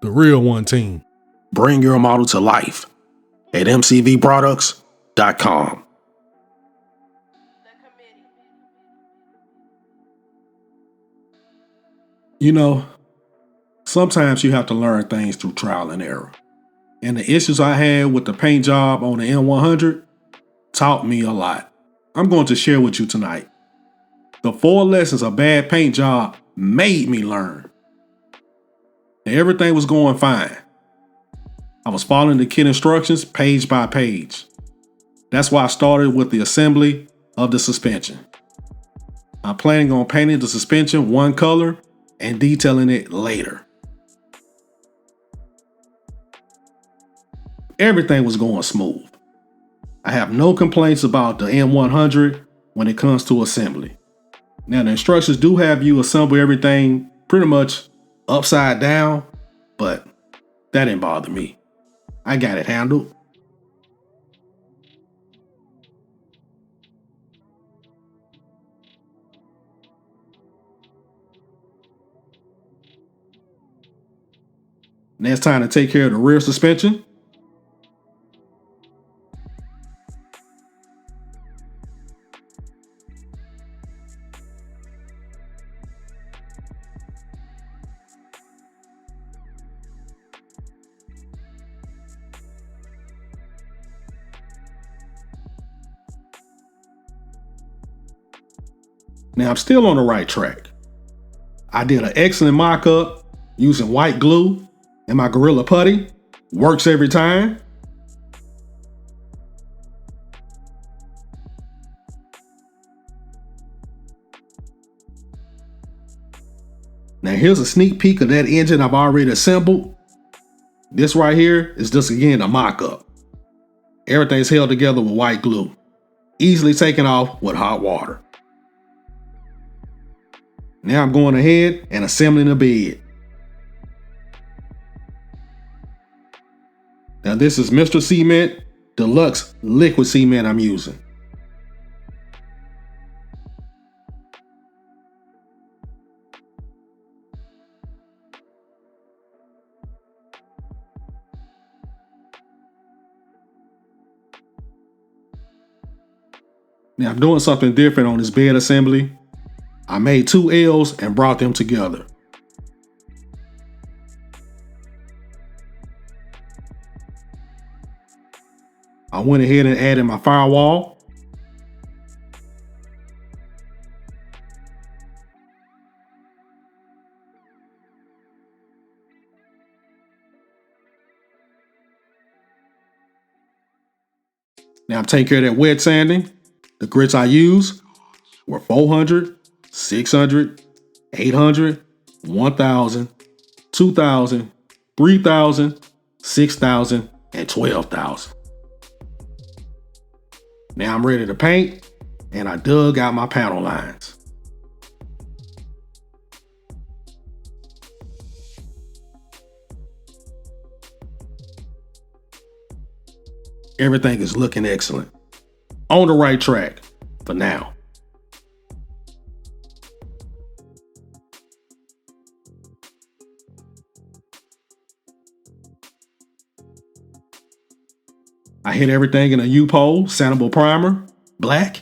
The Real One Team. Bring your model to life at mcvproducts.com. You know, sometimes you have to learn things through trial and error. And the issues I had with the paint job on the M100 taught me a lot. I'm going to share with you tonight. The 4 lessons a bad paint job made me learn. And everything was going fine. I was following the kit instructions page by page. That's why I started with the assembly of the suspension. I'm planning on painting the suspension one color and detailing it later. Everything was going smooth. I have no complaints about the M100 when it comes to assembly. Now the instructions do have you assemble everything pretty much upside down, but that didn't bother me. I got it handled. Now it's time to take care of the rear suspension. Now I'm still on the right track. I did an excellent mock-up using white glue, and my Gorilla Putty works every time. Now here's a sneak peek of that engine I've already assembled. This right here is just again a mock-up. Everything's held together with white glue, easily taken off with hot water. Now I'm going ahead and assembling the bed. Now this is Mr. Cement Deluxe liquid cement I'm using. Now I'm doing something different on this bed assembly. I made 2 L's and brought them together. I went ahead and added my firewall. Now I'm taking care of that wet sanding. The grits I used were 400, 600, 800, 1000, 2000, 3000, 6000, and 12,000. Now I'm ready to paint, and I dug out my panel lines. Everything is looking excellent. On the right track for now. I hit everything in a U-pole, sandable primer, black.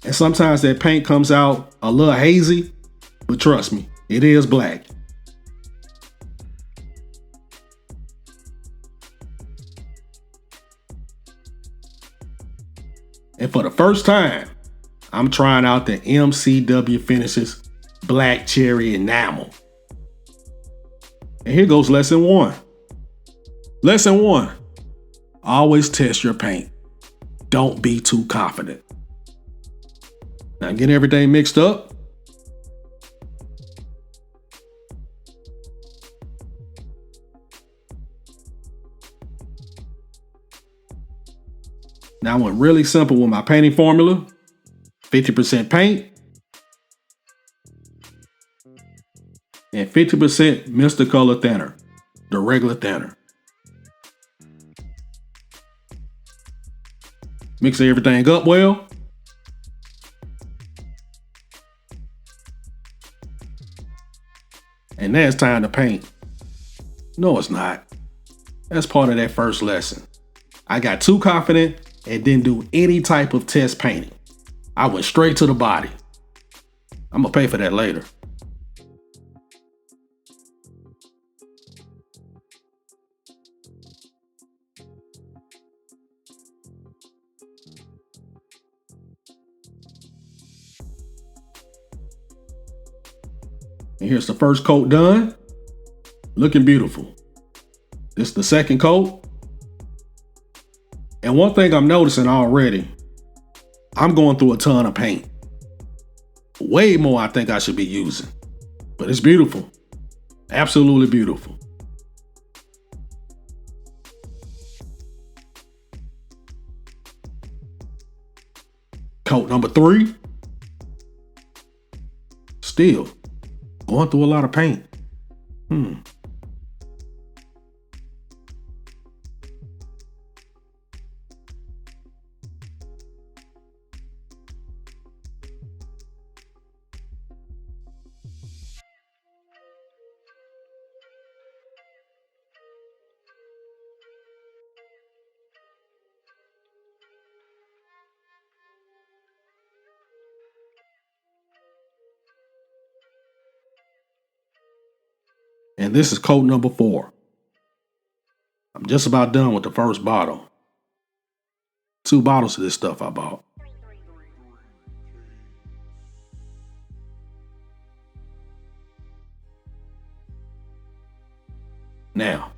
And sometimes that paint comes out a little hazy, but trust me, it is black. And for the first time, I'm trying out the MCW Finishes Black Cherry Enamel. And here goes lesson 1. Lesson 1, always test your paint. Don't be too confident. Now get everything mixed up. Now I went really simple with my painting formula. 50% paint and 50% Mr. Color Thinner, the regular thinner. Mix everything up well. And now it's time to paint. No, it's not. That's part of that first lesson. I got too confident and didn't do any type of test painting. I went straight to the body. I'm gonna pay for that later. And here's the first coat done. Looking beautiful. This is the second coat. And one thing I'm noticing already, I'm going through a ton of paint. Way more I think I should be using. But it's beautiful. Absolutely beautiful. Coat number 3. Still going through a lot of paint. And this is coat number 4. I'm just about done with the first bottle. 2 bottles of this stuff I bought. Now,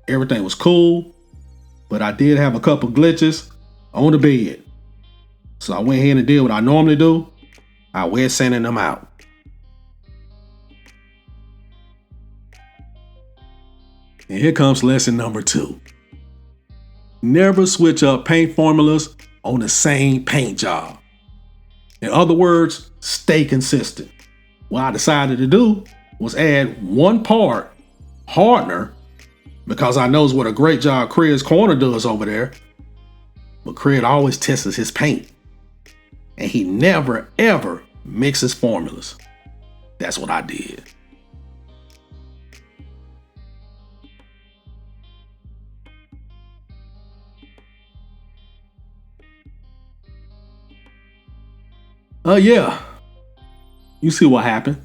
everything was cool, but I did have a couple glitches on the bed. So I went ahead and did what I normally do. I went sanding them out. And here comes lesson number 2. Never switch up paint formulas on the same paint job. In other words, stay consistent. What I decided to do was add 1 part hardener because I knows what a great job Craig's Corner does over there. But Craig always tests his paint. And he never ever mixes formulas. That's what I did. Yeah. You see what happened.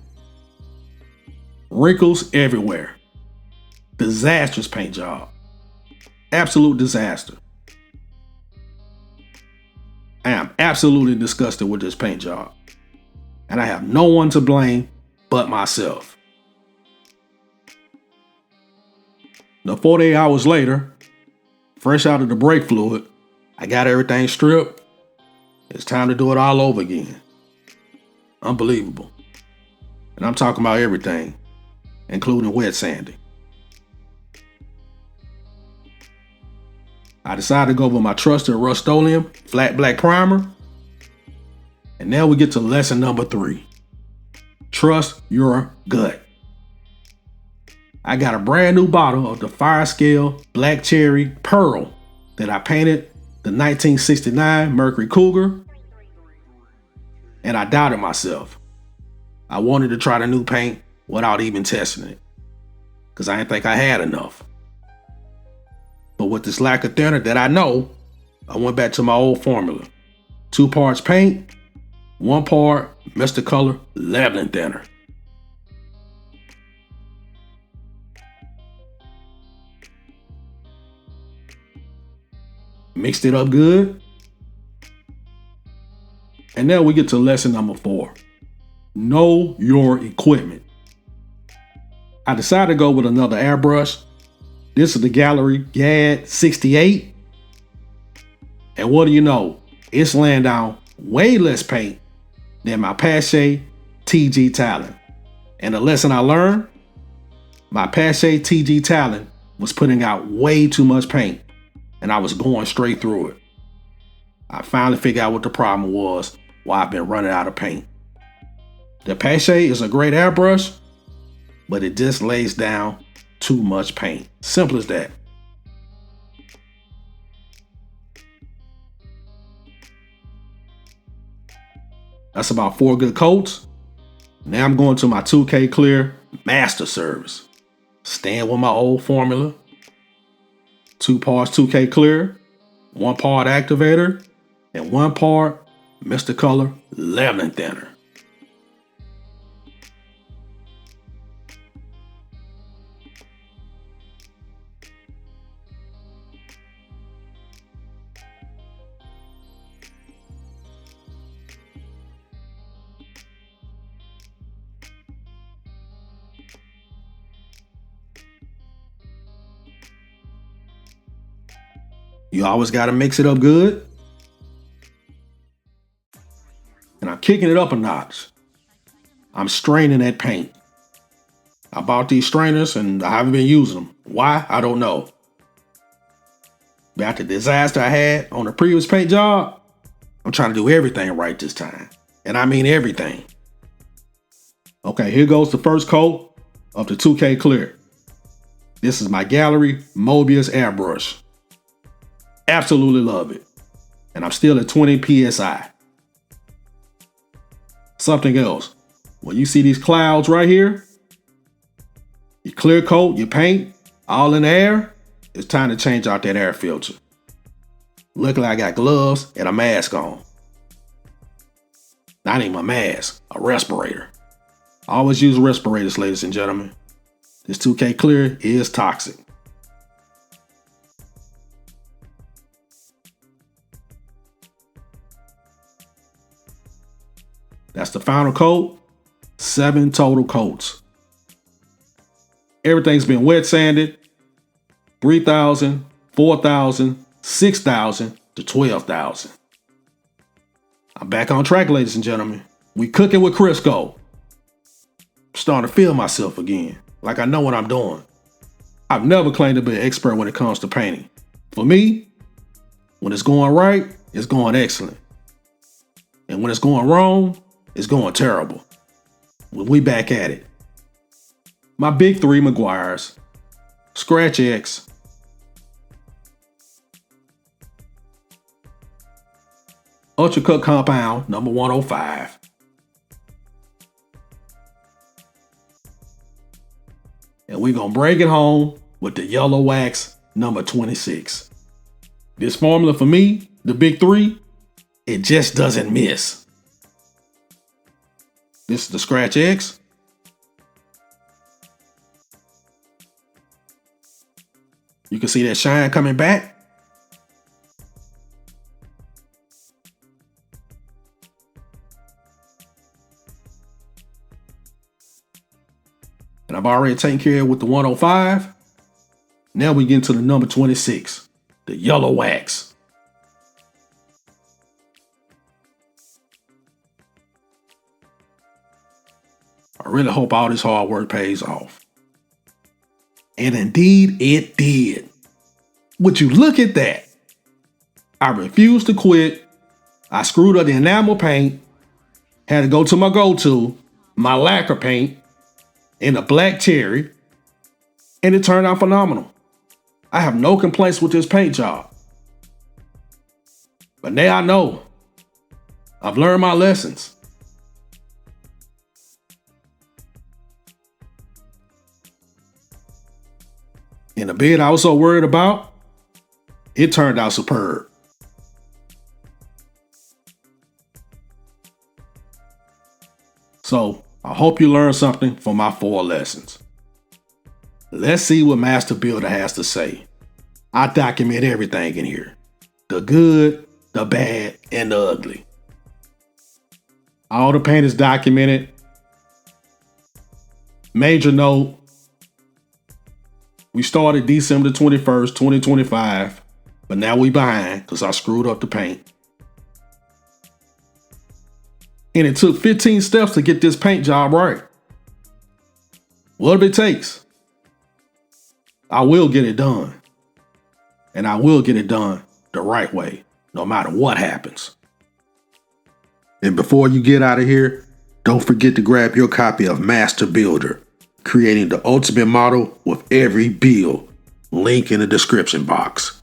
Wrinkles everywhere. Disastrous paint job. Absolute disaster. I am absolutely disgusted with this paint job. And I have no one to blame but myself. Now 48 hours later, fresh out of the brake fluid, I got everything stripped. It's time to do it all over again. Unbelievable. And I'm talking about everything, including wet sanding. I decided to go with my trusted Rust-Oleum flat black primer. And now we get to lesson number 3. Trust your gut. I got a brand new bottle of the Fire Scale Black Cherry Pearl that I painted the 1969 Mercury Cougar. And I doubted myself. I wanted to try the new paint without even testing it, because I didn't think I had enough. But with this lack of thinner that I know, I went back to my old formula. 2 parts paint, 1 part Mr. Color leveling thinner. Mixed it up good. And now we get to lesson number 4. Know your equipment. I decided to go with another airbrush. This is the Gaahleri GAD 68. And what do you know? It's laying down way less paint than my Pache TG Talon. And the lesson I learned, my Pache TG Talon was putting out way too much paint and I was going straight through it. I finally figured out what the problem was, why I've been running out of paint. The Pache is a great airbrush, but it just lays down too much paint. Simple as that. That's about 4 good coats. Now I'm going to my 2K clear master service. Staying with my old formula. 2 parts 2K clear, 1 part activator, and 1 part Mr. Color leveling thinner. You always got to mix it up good. And I'm kicking it up a notch. I'm straining that paint. I bought these strainers and I haven't been using them. Why? I don't know. But after the disaster I had on the previous paint job, I'm trying to do everything right this time. And I mean everything. Okay, here goes the first coat of the 2K clear. This is my Gaahleri Moebius airbrush. Absolutely love it. And I'm still at 20 PSI. Something else. When you see these clouds right here, you clear coat, you paint, all in the air, it's time to change out that air filter. Luckily I got gloves and a mask on. Not even a mask, a respirator. I always use respirators, ladies and gentlemen. This 2K clear is toxic. That's the final coat. 7 total coats. Everything's been wet sanded. 3,000, 4,000, 6,000 to 12,000. I'm back on track, ladies and gentlemen. We cooking with Crisco. I'm starting to feel myself again, like I know what I'm doing. I've never claimed to be an expert when it comes to painting. For me, when it's going right, it's going excellent. And when it's going wrong, it's going terrible. We back at it. My big 3 Meguiars, Scratch X, Ultra Cut Compound number 105, and we're gonna break it home with the Yellow Wax number 26. This formula for me, the big 3, it just doesn't miss. This is the Scratch X. You can see that shine coming back. And I've already taken care of with the 105. Now we get into the number 26, the Yellow Wax. I really hope all this hard work pays off. And indeed it did. Would you look at that? I refused to quit. I screwed up the enamel paint. Had to go to my go-to, my lacquer paint, in the black cherry. And it turned out phenomenal. I have no complaints with this paint job. But now I know. I've learned my lessons. And the bid I was so worried about, it turned out superb. So I hope you learned something from my 4 lessons. Let's see what Master Builder has to say. I document everything in here. The good, the bad, and the ugly. All the paint is documented. Major note. We started December 21st, 2025, but now we behind because I screwed up the paint. And it took 15 steps to get this paint job right. Whatever it takes, I will get it done. And I will get it done the right way, no matter what happens. And before you get out of here, don't forget to grab your copy of Master Builder, creating the ultimate model with every build. Link in the description box.